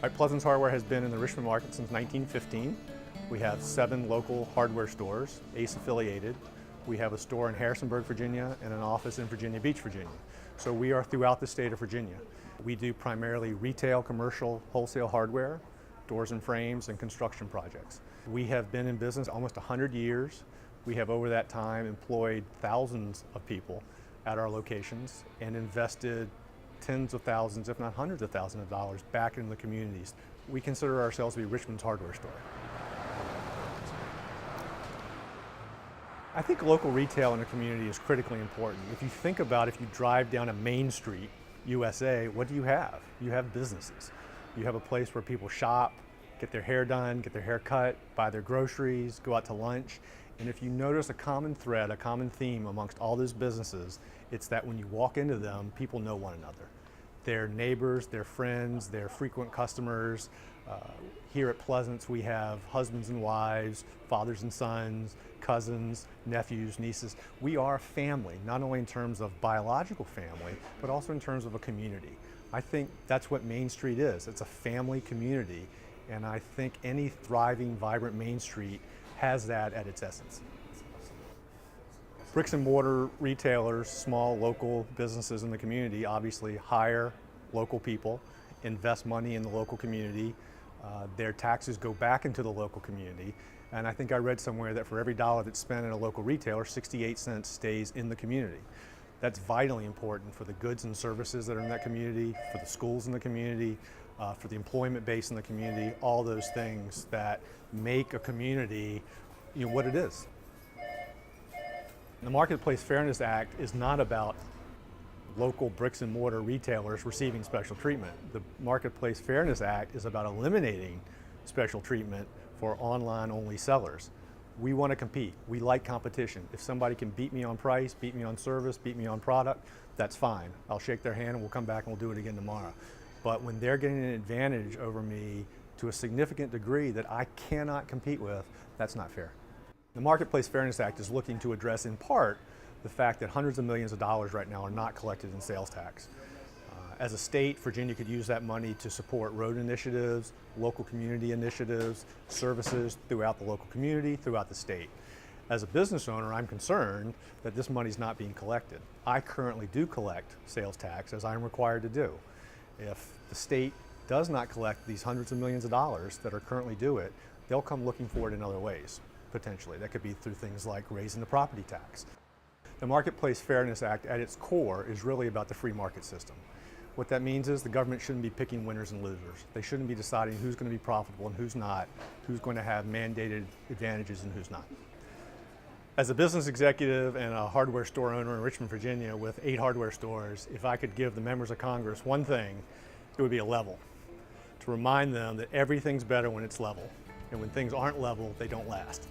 Pleasance Hardware has been in the Richmond market since 1915. We have 7 local hardware stores, ACE affiliated. We have a store in Harrisonburg, Virginia, and an office in Virginia Beach, Virginia. So we are throughout the state of Virginia. We do primarily retail, commercial, wholesale hardware, doors and frames, and construction projects. We have been in business almost 100 years. We have over that time employed thousands of people at our locations and invested tens of thousands, if not hundreds of thousands of dollars back in the communities. We consider ourselves to be Richmond's hardware store. I think local retail in a community is critically important. If you think about if you drive down a main street, USA, what do you have? You have businesses. You have a place where people shop, get their hair done, get their hair cut, buy their groceries, go out to lunch. And if you notice a common thread, a common theme amongst all those businesses, it's that when you walk into them, people know one another. They're neighbors, they're friends, they're frequent customers. Here at Pleasance, we have husbands and wives, fathers and sons, cousins, nephews, nieces. We are a family, not only in terms of biological family, but also in terms of a community. I think that's what Main Street is. It's a family community, and I think any thriving, vibrant Main Street has that at its essence. Bricks and mortar retailers, small local businesses in the community obviously hire local people, invest money in the local community. Their taxes go back into the local community. And I think I read somewhere that for every dollar that's spent at a local retailer, 68 cents stays in the community. That's vitally important for the goods and services that are in that community, for the schools in the community, for the employment base in the community, all those things that make a community what it is. The Marketplace Fairness Act is not about local bricks and mortar retailers receiving special treatment. The Marketplace Fairness Act is about eliminating special treatment for online-only sellers. We want to compete. We like competition. If somebody can beat me on price, beat me on service, beat me on product, that's fine. I'll shake their hand and we'll come back and we'll do it again tomorrow. But when they're getting an advantage over me to a significant degree that I cannot compete with, that's not fair. The Marketplace Fairness Act is looking to address in part the fact that hundreds of millions of dollars right now are not collected in sales tax. As a state, Virginia could use that money to support road initiatives, local community initiatives, services throughout the local community, throughout the state. As a business owner, I'm concerned that this money is not being collected. I currently do collect sales tax, as I'm required to do. If the state does not collect these hundreds of millions of dollars that are currently due it, they'll come looking for it in other ways, potentially. That could be through things like raising the property tax. The Marketplace Fairness Act at its core is really about the free market system. What that means is the government shouldn't be picking winners and losers. They shouldn't be deciding who's going to be profitable and who's not, who's going to have mandated advantages and who's not. As a business executive and a hardware store owner in Richmond, Virginia with 8 hardware stores, if I could give the members of Congress one thing, it would be a level. To remind them that everything's better when it's level. And when things aren't level, they don't last.